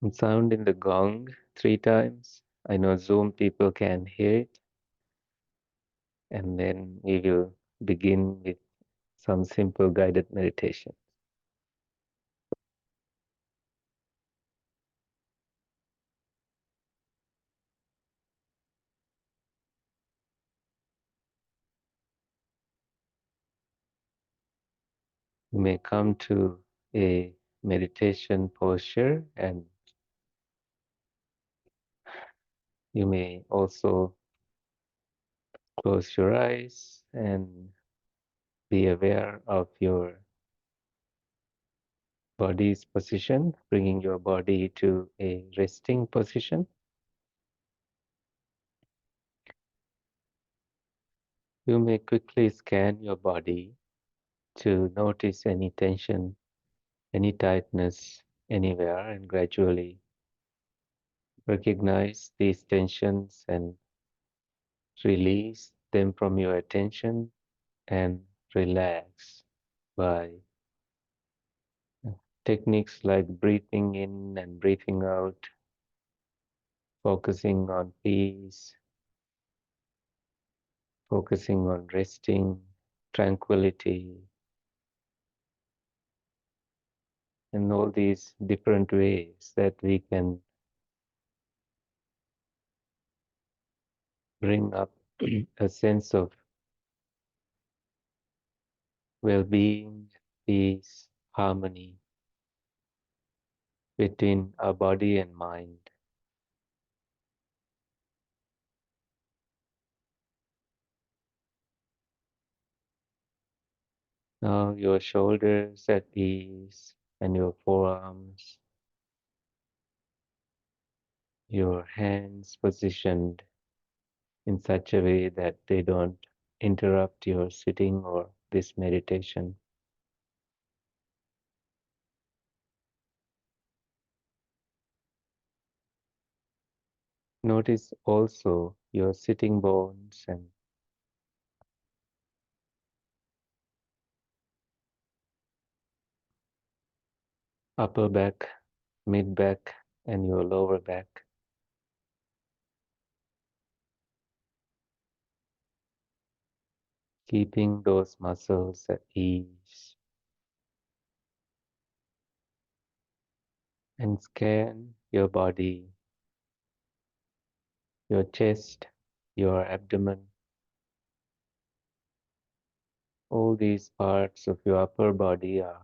And sound in the gong 3 times. I know Zoom people can hear it. And then we will begin with some simple guided meditation. You may come to a meditation posture, and you may also close your eyes and be aware of your body's position, bringing your body to a resting position. You may quickly scan your body to notice any tension, any tightness anywhere, and gradually recognize these tensions and release them from your attention and relax by techniques like breathing in and breathing out, focusing on peace, focusing on resting, tranquility, and all these different ways that we can bring up a sense of well-being, peace, harmony between our body and mind. Now your shoulders at ease and your forearms, your hands positioned in such a way that they don't interrupt your sitting or this meditation. Notice also your sitting bones and upper back, mid back, and your lower back. Keeping those muscles at ease, and scan your body, your chest, your abdomen, all these parts of your upper body are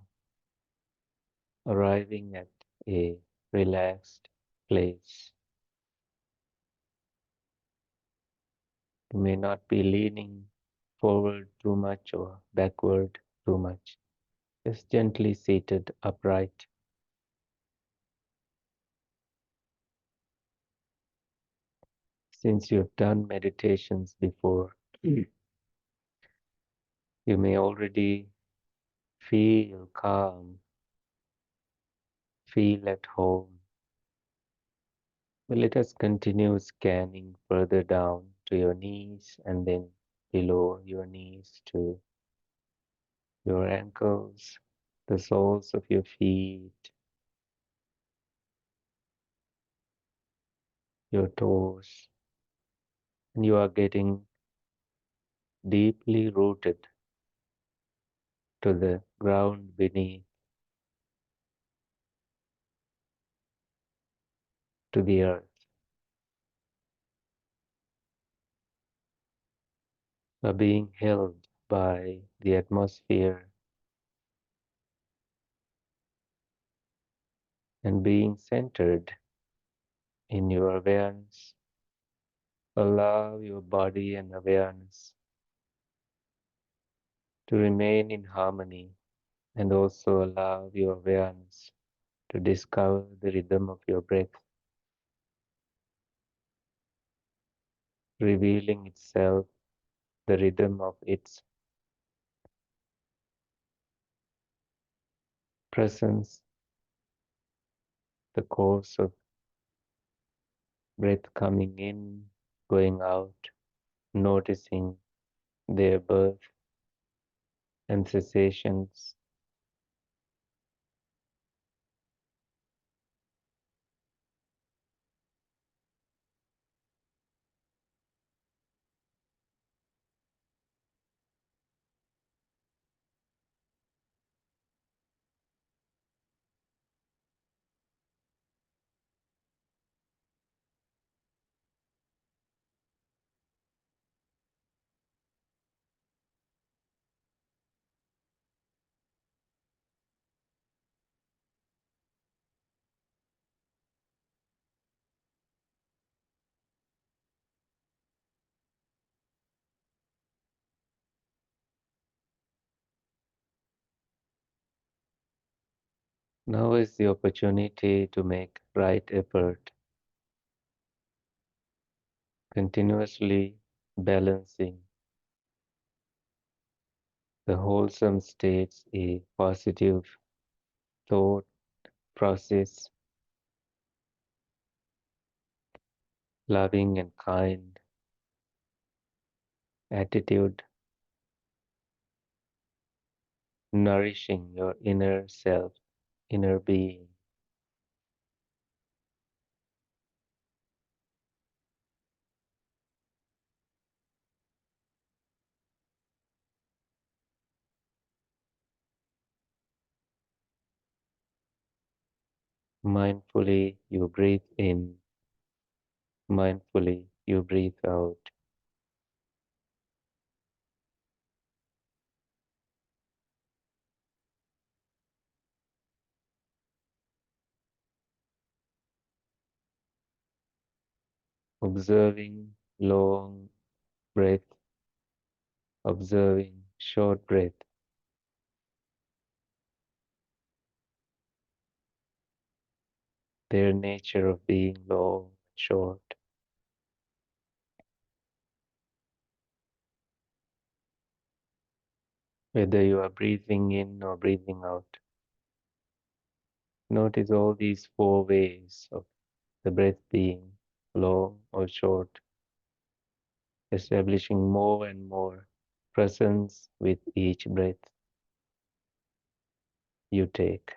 arriving at a relaxed place. You may not be leaning forward too much or backward too much, just gently seated upright. Since you've done meditations before, you may already feel calm, feel at home. But let us continue scanning further down to your knees and then below your knees to your ankles, the soles of your feet, your toes, and you are getting deeply rooted to the ground beneath, to the earth. Are being held by the atmosphere and being centered in your awareness. Allow your body and awareness to remain in harmony and also allow your awareness to discover the rhythm of your breath, revealing itself, the rhythm of its presence, the course of breath coming in, going out, noticing their birth and cessations. Now is the opportunity to make right effort, continuously balancing the wholesome states, a positive thought process, loving and kind attitude, nourishing your inner self, inner being. Mindfully you breathe in, mindfully you breathe out. Observing long breath, observing short breath, their nature of being long and short, whether you are breathing in or breathing out. Notice all these four ways of the breath being long or short, establishing more and more presence with each breath you take.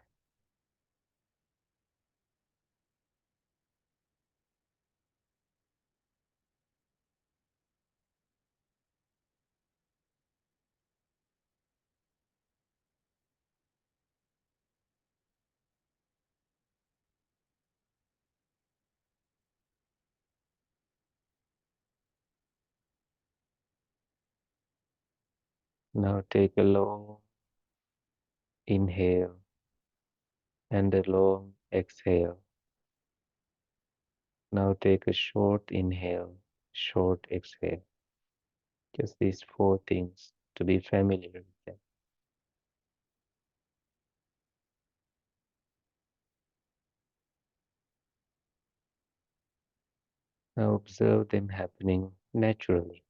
Now take a long inhale and a long exhale. Now take a short inhale, short exhale. Just these four things to be familiar with them. Now observe them happening naturally.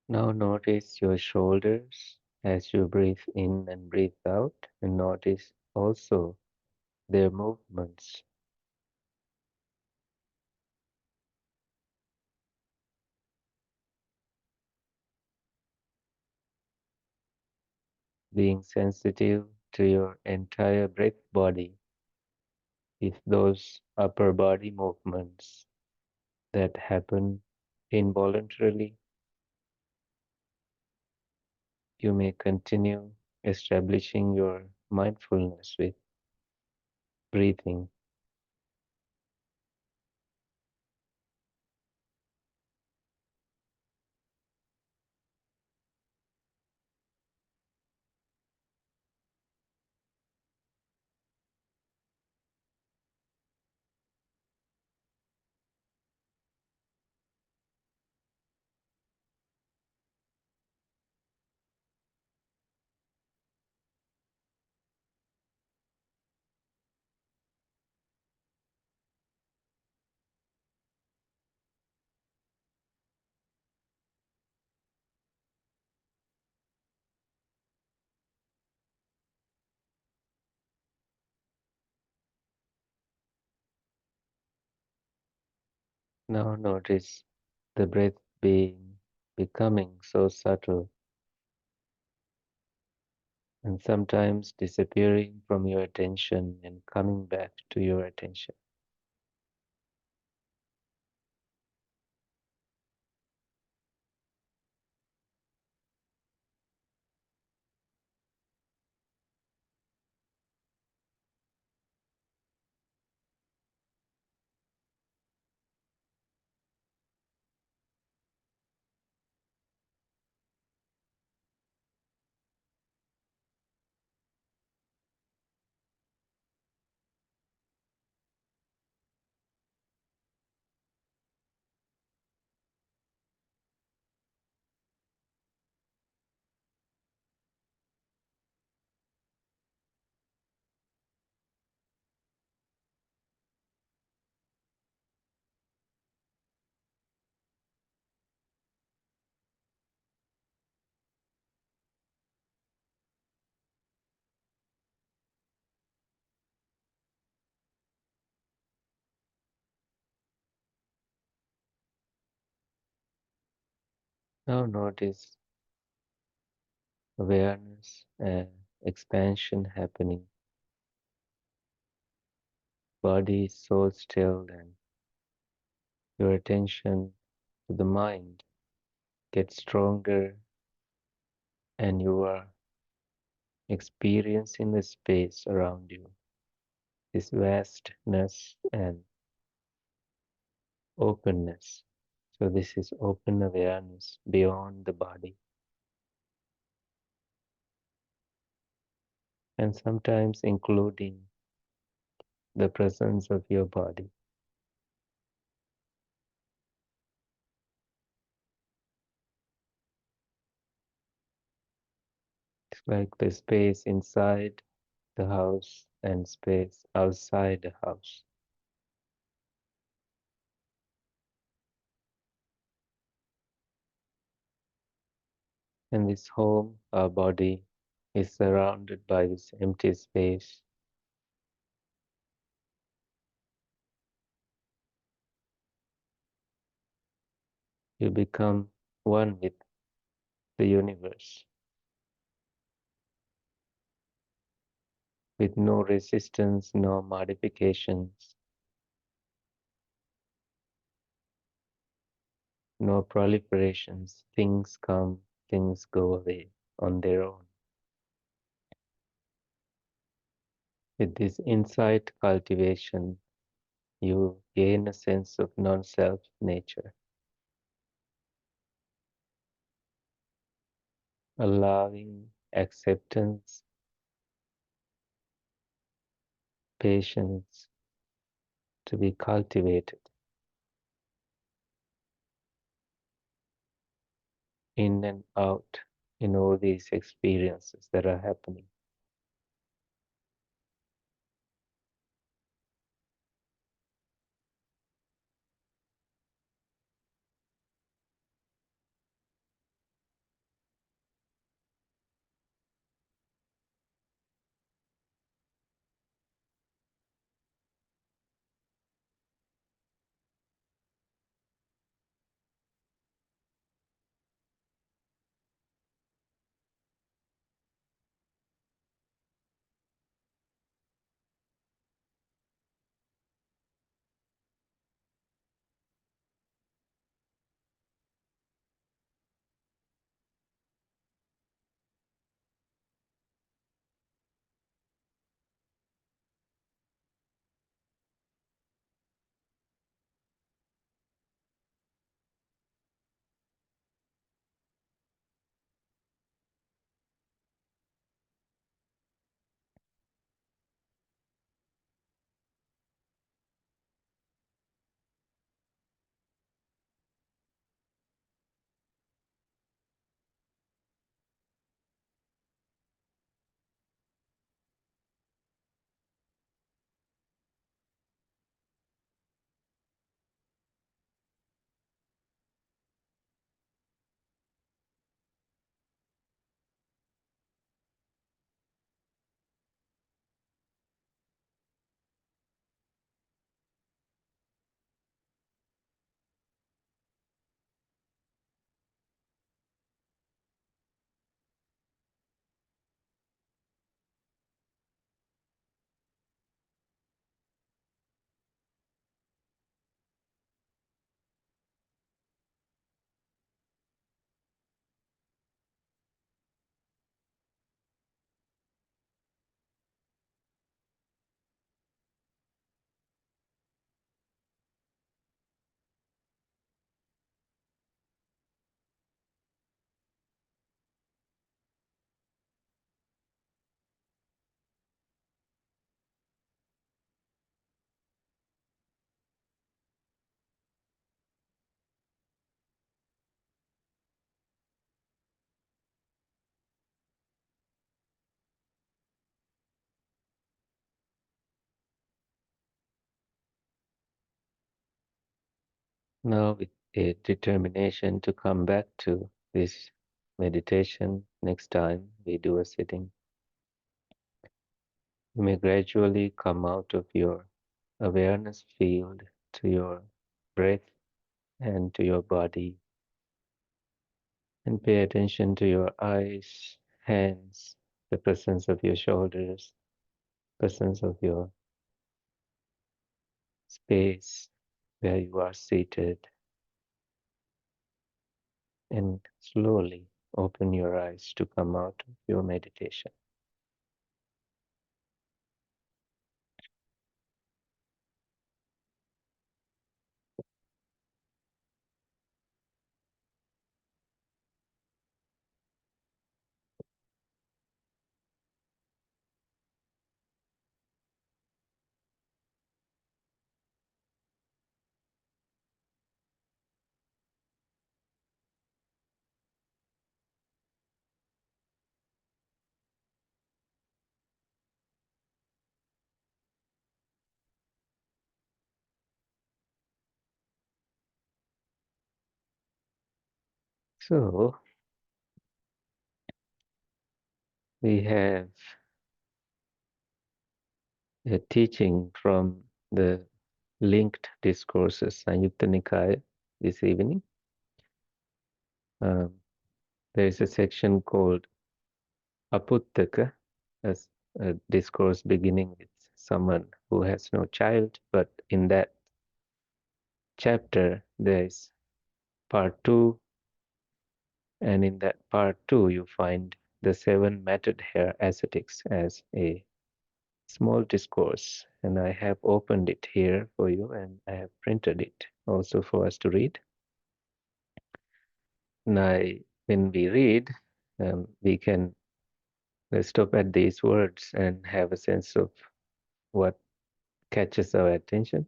Now notice your shoulders as you breathe in and breathe out, and notice also their movements. Being sensitive to your entire breath body with those upper body movements that happen involuntarily. You may continue establishing your mindfulness with breathing. Now notice the breath being becoming so subtle and sometimes disappearing from your attention and coming back to your attention. Now notice awareness and expansion happening. Body is so still and your attention to the mind gets stronger and you are experiencing the space around you, this vastness and openness. So this is open awareness beyond the body and sometimes including the presence of your body. It's like the space inside the house and space outside the house. And this home, our body, is surrounded by this empty space. You become one with the universe, with no resistance, no modifications, no proliferations. Things come, things go away on their own. With this insight cultivation, you gain a sense of non-self nature, allowing acceptance, patience to be cultivated in and out in all these experiences that are happening. Now, with a determination to come back to this meditation next time we do a sitting, you may gradually come out of your awareness field to your breath and to your body, and pay attention to your eyes, hands, the presence of your shoulders, presence of your space where you are seated, and slowly open your eyes to come out of your meditation. So, we have a teaching from the linked discourses, Samyutta Nikaya, this evening. Um, there is a section called Aputtaka, as a discourse beginning with someone who has no child, but in that chapter there is part two, and in that part two you find the seven matted hair ascetics as a small discourse, and I have opened it here for you, and I have printed it also for us to read. Now, when we read, we can stop at these words and have a sense of what catches our attention,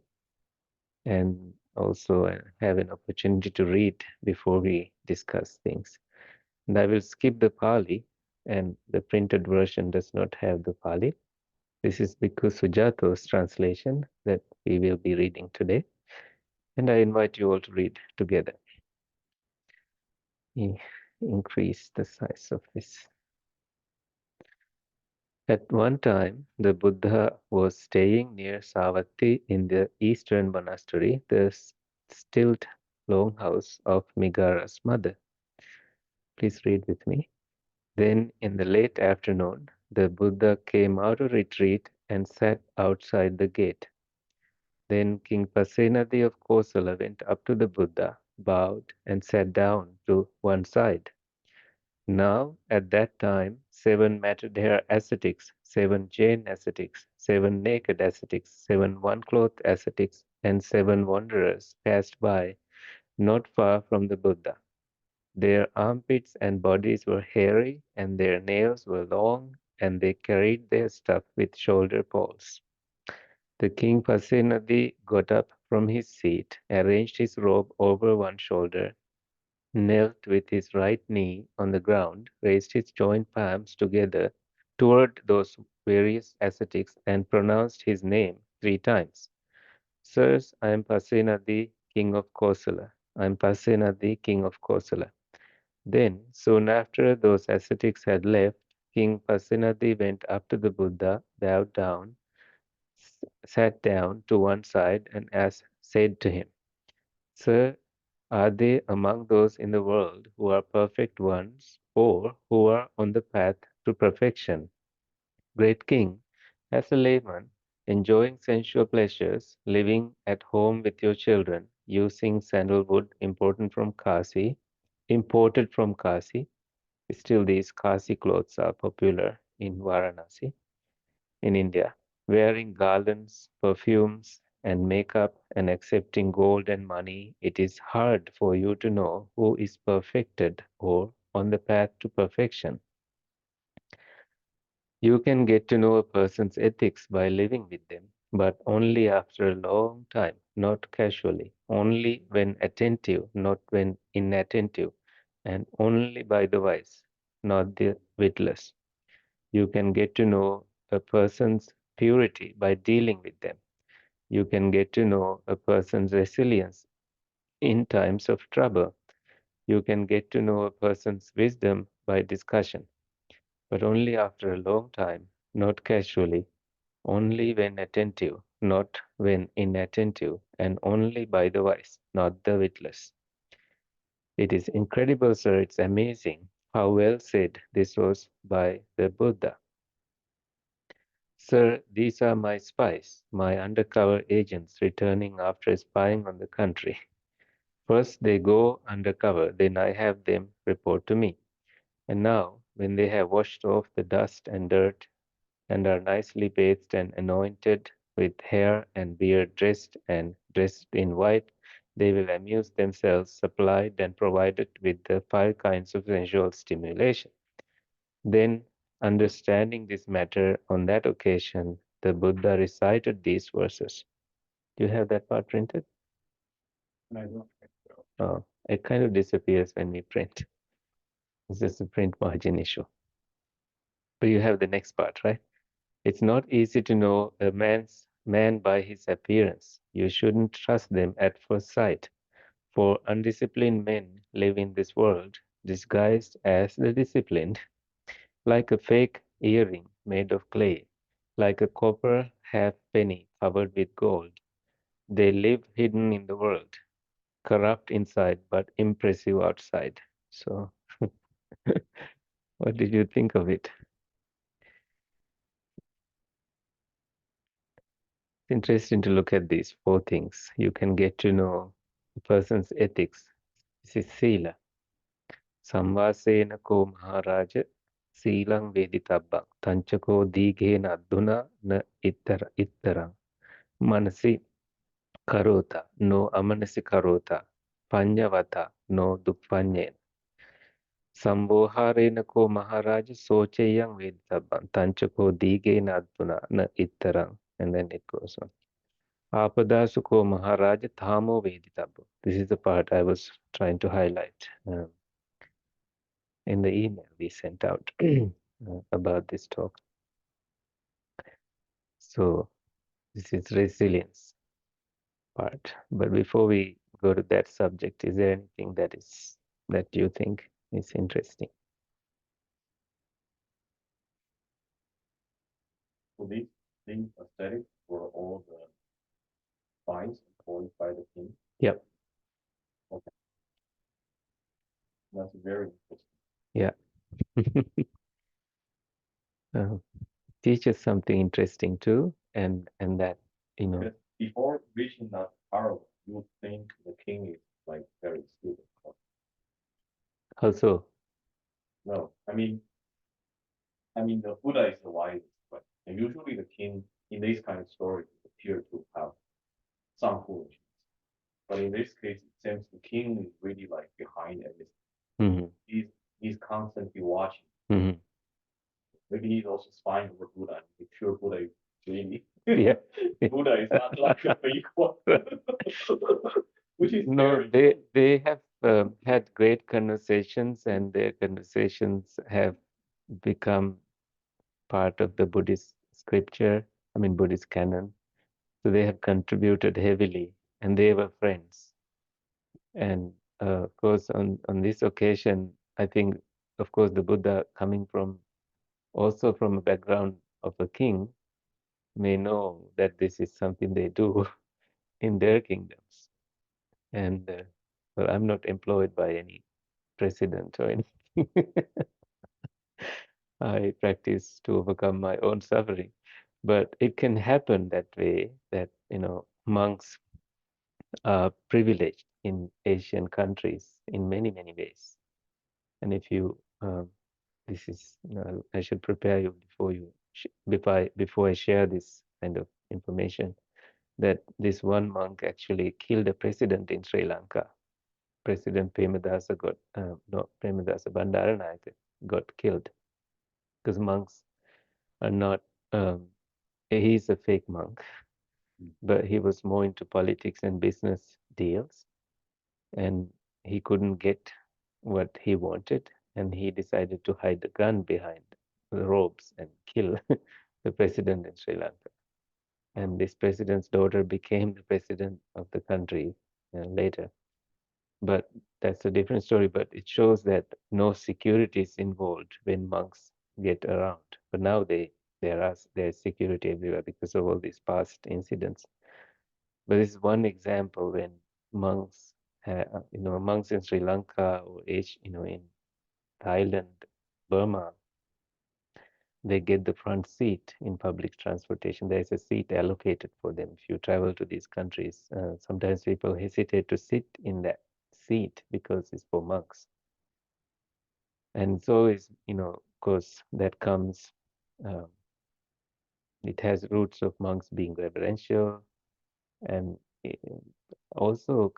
and also have an opportunity to read before we discuss things. And I will skip the Pali, and the printed version does not have the Pali. This is Bhikkhu Sujato's translation that we will be reading today, and I invite you all to read together. Increase the size of this. At one time, the Buddha was staying near Savatthi in the eastern monastery, the stilt longhouse of Migara's mother. Please read with me. Then, in the late afternoon, the Buddha came out of retreat and sat outside the gate. Then King Pasenadi of Kosala went up to the Buddha, bowed, and sat down to one side. Now, at that time, 7 matted hair ascetics, 7 Jain ascetics, 7 naked ascetics, 7 one-clothed ascetics, and 7 wanderers passed by not far from the Buddha. Their armpits and bodies were hairy, and their nails were long, and they carried their stuff with shoulder poles. The king Pasenadi got up from his seat, arranged his robe over one shoulder, knelt with his right knee on the ground, raised his joint palms together toward those various ascetics, and pronounced his name 3 times. Sirs, I am Pasenadi, king of Kosala. I am Pasenadi, king of Kosala. Then, soon after those ascetics had left, King Pasenadi went up to the Buddha, bowed down, sat down to one side, and said to him, Sir, are they among those in the world who are perfect ones, or who are on the path to perfection? Great King, as a layman, enjoying sensual pleasures, living at home with your children, using sandalwood imported from Kasi. Still, these Kasi clothes are popular in Varanasi, in India. Wearing garlands, perfumes, and makeup, and accepting gold and money, it is hard for you to know who is perfected or on the path to perfection. You can get to know a person's ethics by living with them, but only after a long time, not casually, only when attentive, not when inattentive, and only by the wise, not the witless. You can get to know a person's purity by dealing with them. You can get to know a person's resilience in times of trouble. You can get to know a person's wisdom by discussion, but only after a long time, not casually, only when attentive, not when inattentive, and only by the wise, not the witless. It is incredible, sir, it's amazing how well said this was by the Buddha. Sir, these are my spies, my undercover agents returning after spying on the country. First they go undercover, then I have them report to me. And now, when they have washed off the dust and dirt and are nicely bathed and anointed with hair and beard dressed in white, they will amuse themselves, supplied and provided with the five kinds of sensual stimulation. Then, understanding this matter, on that occasion, the Buddha recited these verses. Do you have that part printed? I don't think so. Oh, it kind of disappears when we print. It's just a print margin issue. But you have the next part, right? It's not easy to know a man by his appearance. You shouldn't trust them at first sight, for undisciplined men live in this world disguised as the disciplined, like a fake earring made of clay, like a copper halfpenny covered with gold. They live hidden in the world, corrupt inside but impressive outside. So, what did you think of it? It's interesting to look at these four things. You can get to know a person's ethics. This is sila. Samvasena ko maharaja silang veditabba tanchako digena aduna na ittarang manasi karota no amanasi karota panyavata no duppanyena Samboharena ko maharaja sochayang veditabba tanchako digena aduna na ittarang. And then it goes on. Apadasuko Maharaja Thamo Veditabu. This is the part I was trying to highlight in the email we sent out about this talk. So this is resilience part. But before we go to that subject, is there anything that you think is interesting? So these ascetics were all the signs employed by the king. Yep. Okay. That's very interesting. Yeah. Teach us something interesting too, and that Because before reaching that power, you would think the king is like very stupid. Also, no, I mean the Buddha is the wisest, but usually the king in these kind of stories appear to have some foolishness. But in this case, it seems the king is really like behind everything. He's constantly watching. Maybe he's also spying over Buddha. If sure Buddha is really yeah. Buddha is not like a fake one. Which is no, they have had great conversations, and their conversations have become part of the Buddhist scripture. I mean Buddhist canon. So they have contributed heavily, and they were friends. And of course, on this occasion, I think, of course, the Buddha coming from also from a background of a king may know that this is something they do in their kingdoms. And well, I'm not employed by any president or anything. I practice to overcome my own suffering. But it can happen that way that, monks are privileged in Asian countries in many, many ways. And if you, this is, I should prepare you before I share this kind of information, that this one monk actually killed a president in Sri Lanka. President Premadasa Premadasa Bandaranayake got killed because monks are not, he's a fake monk, but he was more into politics and business deals, and he couldn't get what he wanted, and he decided to hide the gun behind the robes and kill the president in Sri Lanka. And this president's daughter became the president of the country later. But that's a different story. But it shows that no security is involved when monks get around. But now there's security everywhere because of all these past incidents. But this is one example when monks, monks in Sri Lanka or in Thailand, Burma, they get the front seat in public transportation. There's a seat allocated for them. If you travel to these countries, sometimes people hesitate to sit in that seat because it's for monks. And so is, of course, that comes, um, it has roots of monks being reverential, and it also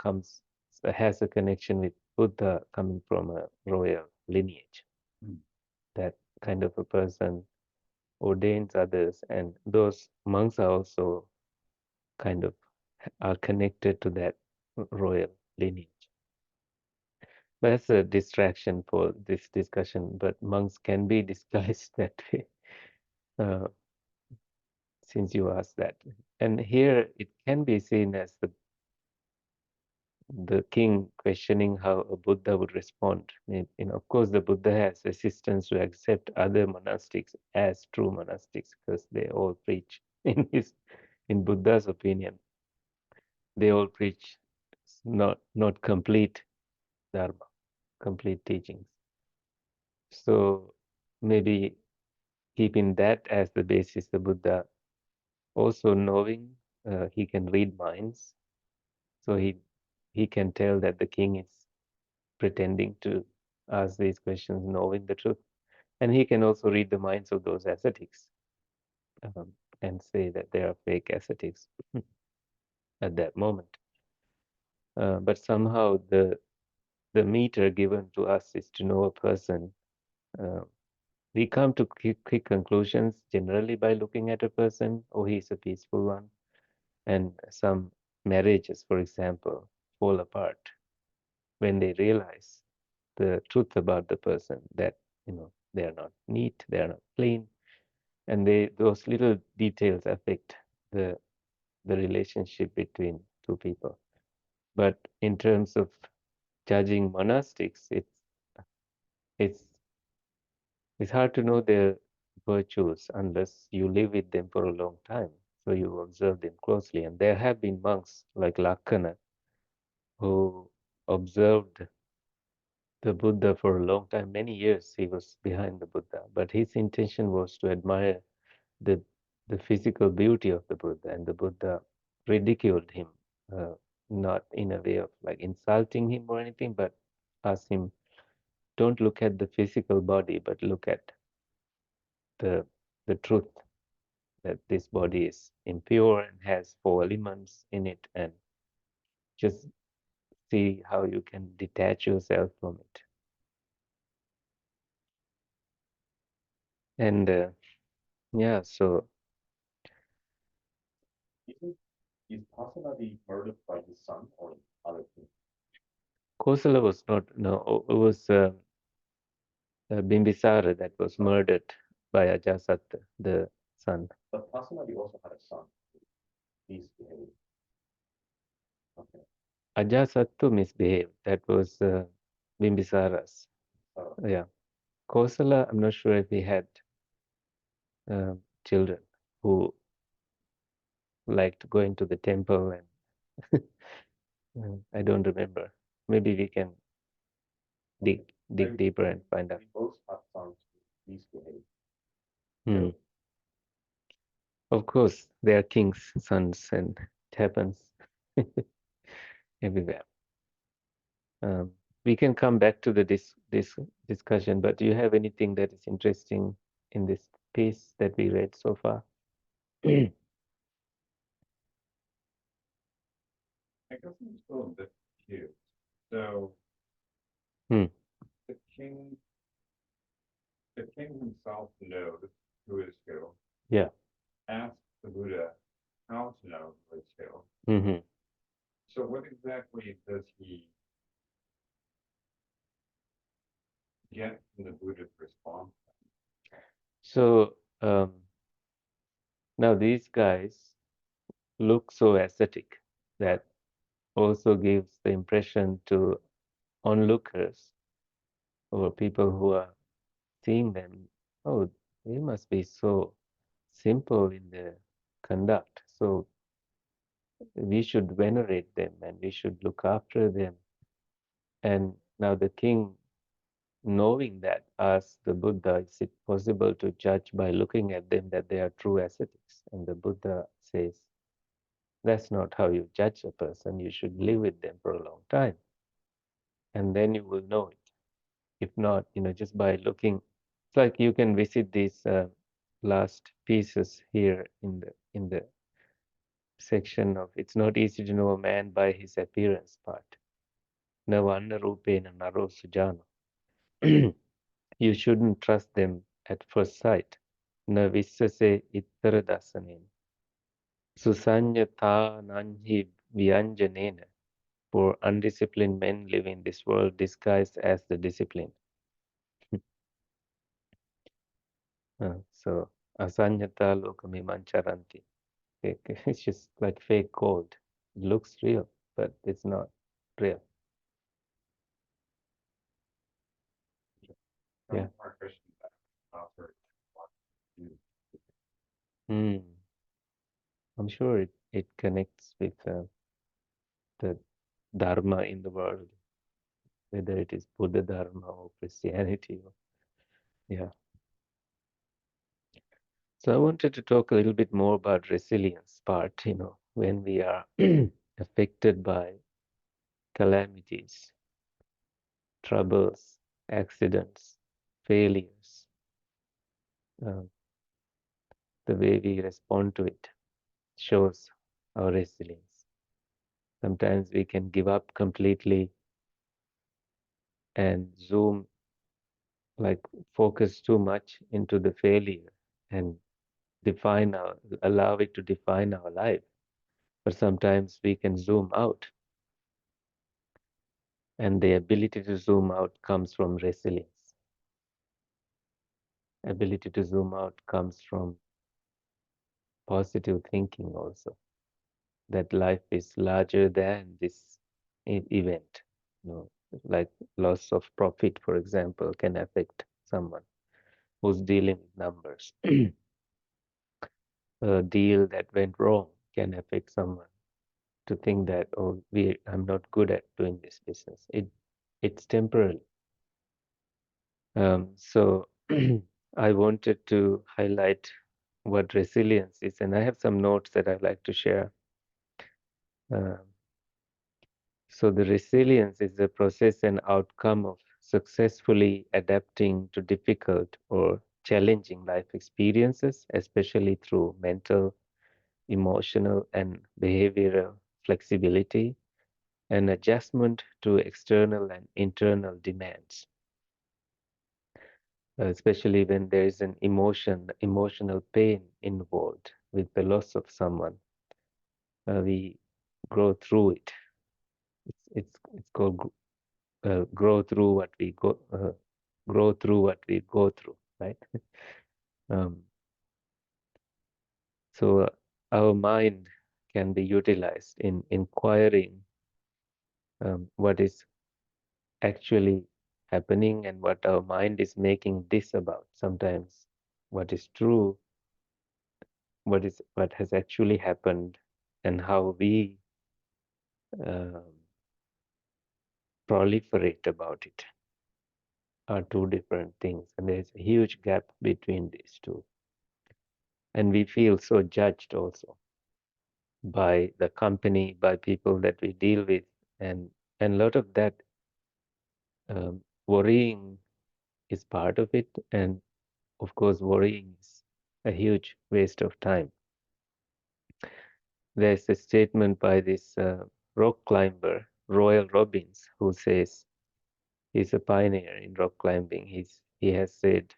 has a connection with Buddha coming from a royal lineage. That kind of a person ordains others, and those monks are also kind of are connected to that royal lineage. But that's a distraction for this discussion. But monks can be disguised that way, uh, since you asked that. And here it can be seen as the king questioning how a Buddha would respond. Of course, the Buddha has resistance to accept other monastics as true monastics because they all preach in Buddha's opinion, they all preach not complete dharma, complete teachings. So maybe keeping that as the basis, the Buddha also knowing he can read minds, so he can tell that the king is pretending to ask these questions, knowing the truth, and he can also read the minds of those ascetics and say that they are fake ascetics at that moment. But somehow the meter given to us is to know a person. Uh, we come to quick conclusions generally by looking at a person, oh, he's a peaceful one. And some marriages, for example, fall apart when they realize the truth about the person, that they are not neat, they are not clean, and those little details affect the the relationship between two people. But in terms of judging monastics, it's it's hard to know their virtues unless you live with them for a long time. So you observe them closely. And there have been monks like Lakkhana who observed the Buddha for a long time. Many years he was behind the Buddha, but his intention was to admire the the physical beauty of the Buddha, and the Buddha ridiculed him, uh, not in a way of like insulting him or anything, but asked him, don't look at the physical body, but look at the the truth that this body is impure and has four elements in it, and just see how you can detach yourself from it. And yeah, so Is Pasanadi murdered by his son or other things? Kosala was not, no, it was Bimbisara that was murdered by Ajasatta, the son. But Pasanadi also had a son. Misbehaved. Okay. Ajasattu misbehaved. That was Bimbisara's. So Yeah. Kosala, I'm not sure if he had children who liked going to the temple, and I don't remember. Maybe we can dig deeper and find out. we both have sons who misbehaved. Hmm. Of course, they are king's sons, and it happens everywhere. We can come back to this discussion, but do you have anything that is interesting in this piece that we read so far? I guess I'm still a bit confused. So Hmm. the king, the king himself knows who is who. Yeah. Asks the Buddha how to know who is who. Hmm. So what exactly does he get from the Buddha's response? So now these guys look so ascetic that also gives the impression to onlookers or people who are seeing them, oh, they must be so simple in their conduct. So we should venerate them and we should look after them. And now the king, knowing that, asked the Buddha, is it possible to judge by looking at them that they are true ascetics? And the Buddha says, that's not how you judge a person. You should live with them for a long time, and then you will know it. If not, just by looking, it's like you can visit these last pieces here in the section of "It's not easy to know a man by his appearance" part. Na vanna rupena naro sujano. You shouldn't trust them at first sight. Na vissase ittara dasanena. Susanyata nanhi vyanjanena. For undisciplined men live in this world disguised as the disciplined. So asanyata lokamimancharanti. It's just like fake gold. It looks real, but it's not real. Yeah. Our Christian author. Mm. I'm sure it connects with the dharma in the world, whether it is Buddha dharma or Christianity. Yeah. So I wanted to talk a little bit more about resilience part, when we are affected by calamities, troubles, accidents, failures, uh, the way we respond to it shows our resilience. Sometimes we can give up completely and zoom, like focus too much into the failure and allow it to define our life. But sometimes we can zoom out, and the ability to zoom out comes from resilience. Ability to zoom out comes from positive thinking also, that life is larger than this event. Like loss of profit, for example, can affect someone who's dealing with numbers. A deal that went wrong can affect someone to think that, oh, I'm not good at doing this business. It's temporary. So I wanted to highlight what resilience is, and I have some notes that I'd like to share. Um, so the resilience is the process and outcome of successfully adapting to difficult or challenging life experiences, especially through mental, emotional, and behavioral flexibility and adjustment to external and internal demands, especially when there is an emotional pain involved with the loss of someone. We grow through it. It's called grow through what we grow through what we go through, right? um, so our mind can be utilized in inquiring what is actually happening and what our mind is making this about. Sometimes what is true, what has actually happened, and how we um, proliferate about it are two different things, and there's a huge gap between these two. And we feel so judged also by the company, by people that we deal with, and a lot of that worrying is part of it, and of course, worrying is a huge waste of time. There's a statement by this rock climber, Royal Robbins, who says he's a pioneer in rock climbing. He has said,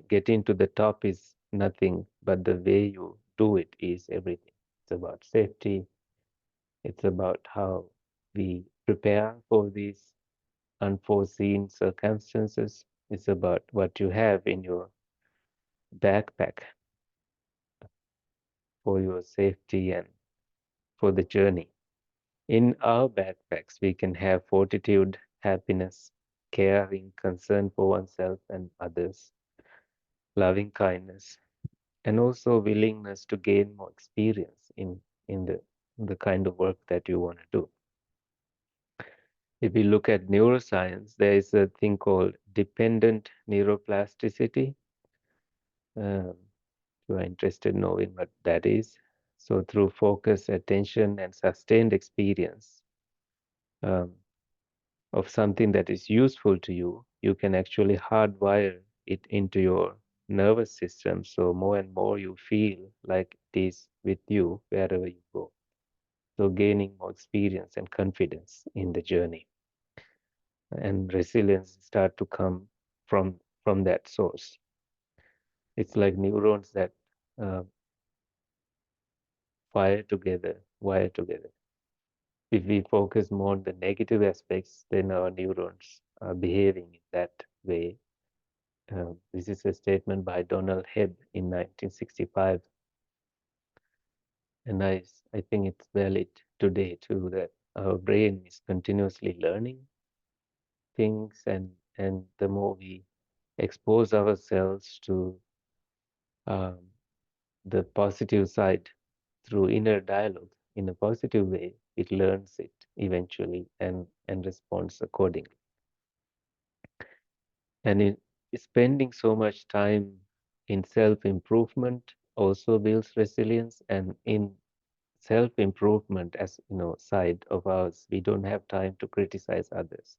getting to the top is nothing, but the way you do it is everything. It's about safety. It's about how we prepare for these unforeseen circumstances. It's about what you have in your backpack for your safety and for the journey. In our backpacks, we can have fortitude, happiness, caring, concern for oneself and others, loving kindness, and also willingness to gain more experience in the kind of work that you want to do. If we look at neuroscience, there is a thing called dependent neuroplasticity. Um, if you are interested in knowing what that is, so through focus, attention, and sustained experience um, of something that is useful to you, you can actually hardwire it into your nervous system. So more and more you feel like it is with you wherever you go. So gaining more experience and confidence in the journey, and resilience start to come from that source. It's like neurons that uh, wire together. If we focus more on the negative aspects, then our neurons are behaving in that way. This is a statement by Donald Hebb in 1965, and I think it's valid today too, that our brain is continuously learning things, and the more we expose ourselves to um, the positive side through inner dialogue in a positive way, it learns it eventually and responds accordingly. And in spending so much time in self improvement also builds resilience. And in self improvement, as you know, side of ours, we don't have time to criticize others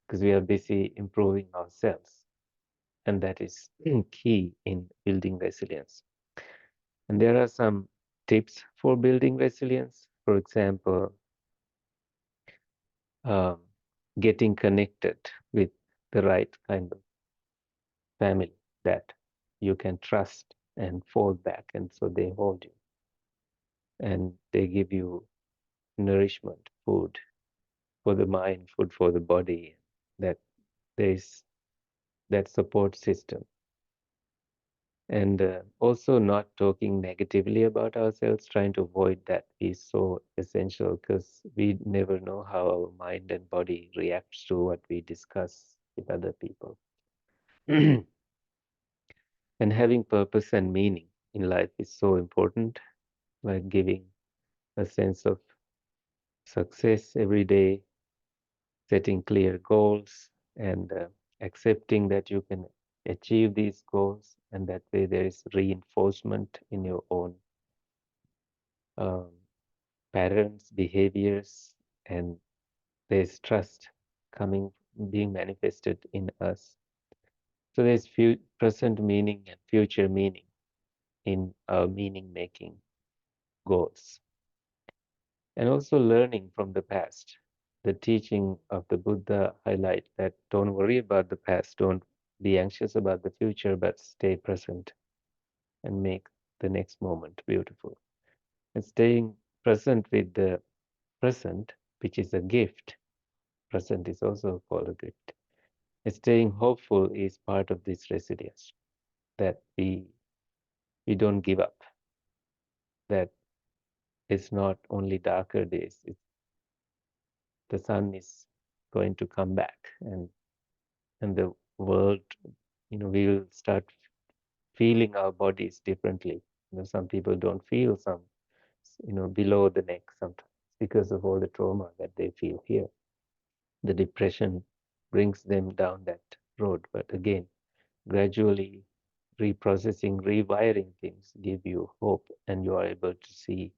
because we are busy improving ourselves. And that is key in building resilience. And there are some tips for building resilience. For example, um, getting connected with the right kind of family that you can trust and fall back, and so they hold you and they give you nourishment, food for the mind, food for the body. That there is that support system, and also not talking negatively about ourselves, trying to avoid that is so essential because we never know how our mind and body reacts to what we discuss with other people. And having purpose and meaning in life is so important, like giving a sense of success every day, setting clear goals, and accepting that you can achieve these goals, and that way there is reinforcement in your own um, patterns, behaviors, and there's trust coming, being manifested in us. So there's present meaning and future meaning in our meaning making goals. And also learning from the past. The teaching of the Buddha highlight that don't worry about the past, don't be anxious about the future, but stay present and make the next moment beautiful. And staying present with the present, which is a gift, present is also called a gift. And staying hopeful is part of this resilience, that we don't give up, that it's not only darker days, the sun is going to come back, and the world, we will start feeling our bodies differently. Some people don't feel some, below the neck sometimes because of all the trauma that they feel here. The depression brings them down that road. But again, gradually reprocessing, rewiring things give you hope, and you are able to see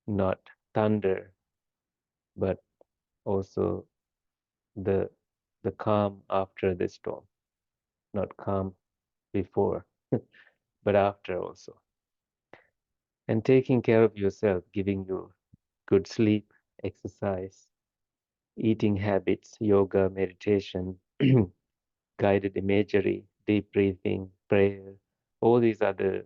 not thunder, but also the the calm after the storm, not calm before, but after also. And taking care of yourself, giving you good sleep, exercise, eating habits, yoga, meditation, guided imagery, deep breathing, prayer, all these other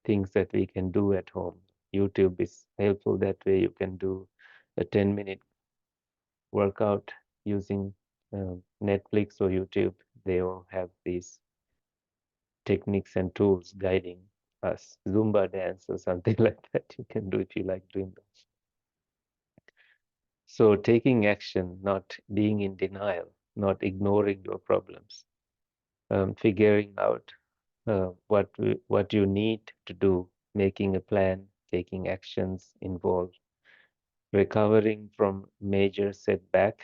things that we can do at home. YouTube is helpful that way. You can do a 10-minute workout using Netflix or YouTube. They all have these techniques and tools guiding us. Zumba dance or something like that you can do if you like doing those. So taking action, not being in denial, not ignoring your problems, figuring out what you need to do, making a plan, taking actions involved, recovering from major setback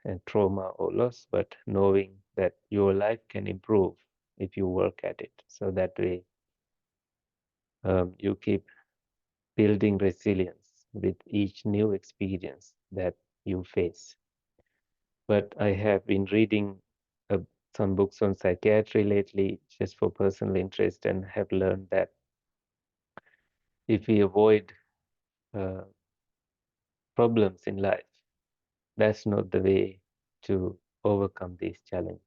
and trauma or loss, but knowing that your life can improve if you work at it. So that way, you keep building resilience with each new experience that you face. But I have been reading uh, some books on psychiatry lately just for personal interest and have learned that if we avoid uh, problems in life, that's not the way to overcome these challenges.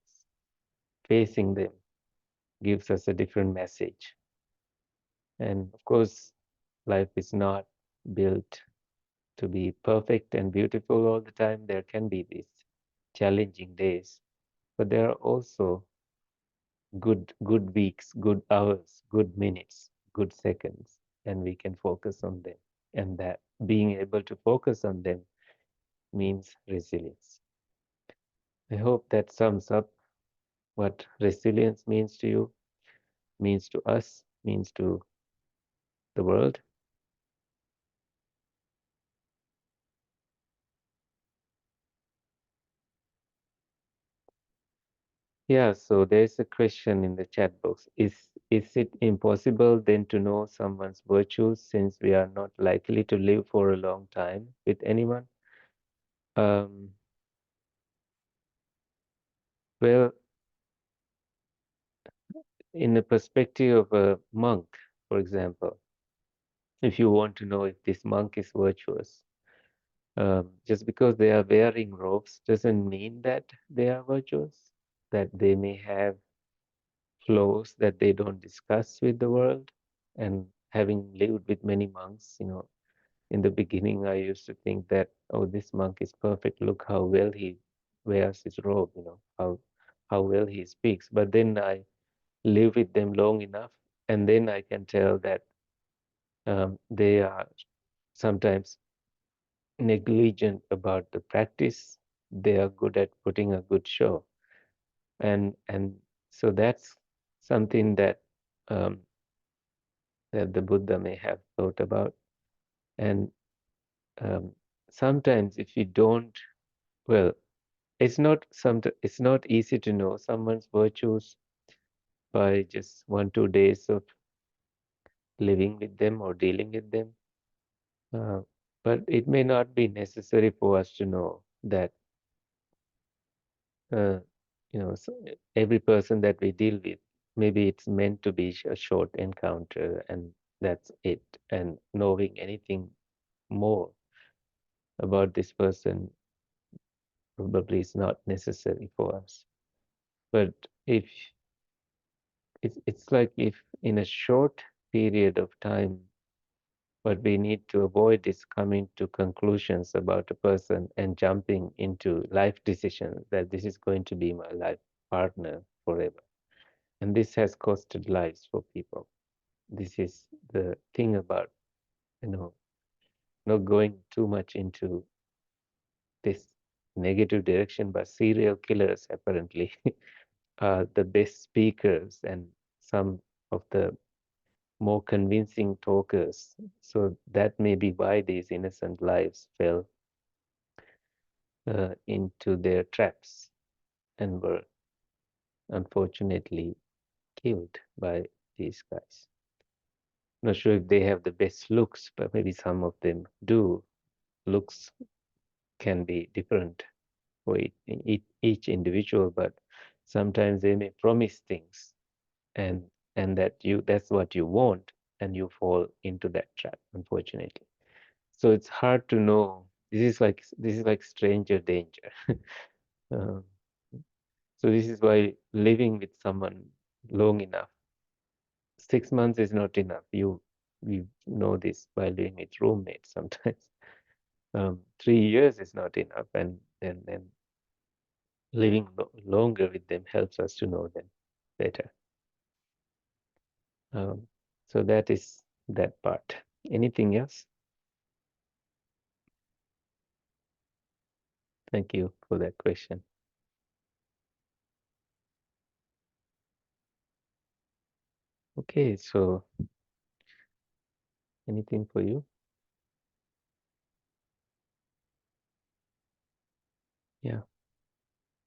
Facing them gives us a different message. And of course, life is not built to be perfect and beautiful all the time. There can be these challenging days, but there are also good weeks, good hours, good minutes, good seconds, and we can focus on them. And that being able to focus on them means resilience. I hope that sums up what resilience means to you, means to us, means to the world. Yeah, so there's a question in the chat box. Is it impossible then to know someone's virtues since we are not likely to live for a long time with anyone? Um, well, in the perspective of a monk, for example, if you want to know if this monk is virtuous, just because they are wearing robes doesn't mean that they are virtuous, that they may have flaws that they don't discuss with the world. And having lived with many monks, in the beginning, I used to think that, oh, this monk is perfect. Look how well he wears his robe, how well he speaks. But then I live with them long enough, and then I can tell that they are sometimes negligent about the practice. They are good at putting a good show, and so that's something um, that the Buddha may have thought about. And um, sometimes, if you don't, well, it's not easy to know someone's virtues by just 1 2 days of living with them or dealing with them. Uh, but it may not be necessary for us to know that uh, so every person that we deal with, maybe it's meant to be a short encounter and that's it. And knowing anything more about this person probably is not necessary for us. But if it's like if in a short period of time, what we need to avoid is coming to conclusions about a person and jumping into life decisions that this is going to be my life partner forever. And this has costed lives for people. This is the thing about, you know, not going too much into this negative direction, but serial killers apparently are the best speakers and some of the more convincing talkers. So that may be why these innocent lives fell into their traps and were unfortunately killed by these guys. Not sure if they have the best looks, but maybe some of them do. Looks can be different for each individual, but sometimes they may promise things and that's what you want and you fall into that trap, unfortunately. So it's hard to know. This is like stranger danger. Um, so this is why living with someone long enough, 6 months is not enough. You know this by living with roommates sometimes. 3 years is not enough, and then living longer with them helps us to know them better. Um, so that is that part. Anything else? Thank you for that question. Okay, so anything for you? Yeah.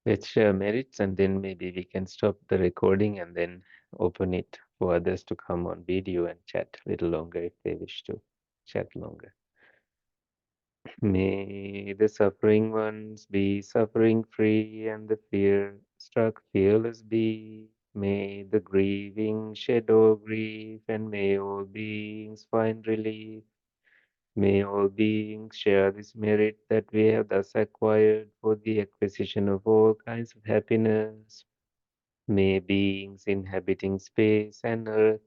Let's share merits and then maybe we can stop the recording and then open it for others to come on video and chat a little longer if they wish to chat longer. May the suffering ones be suffering free and the fear struck fearless be. May the grieving shed all grief and may all beings find relief. May all beings share this merit that we have thus acquired for the acquisition of all kinds of happiness. May beings inhabiting space and earth,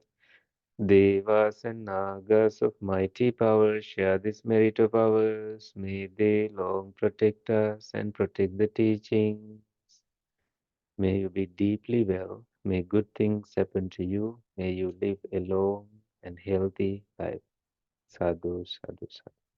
Devas and Nagas of mighty power share this merit of ours. May they long protect us and protect the teachings. May you be deeply well. May good things happen to you. May you live a long and healthy life. Sadhu, sadhu, sadhu.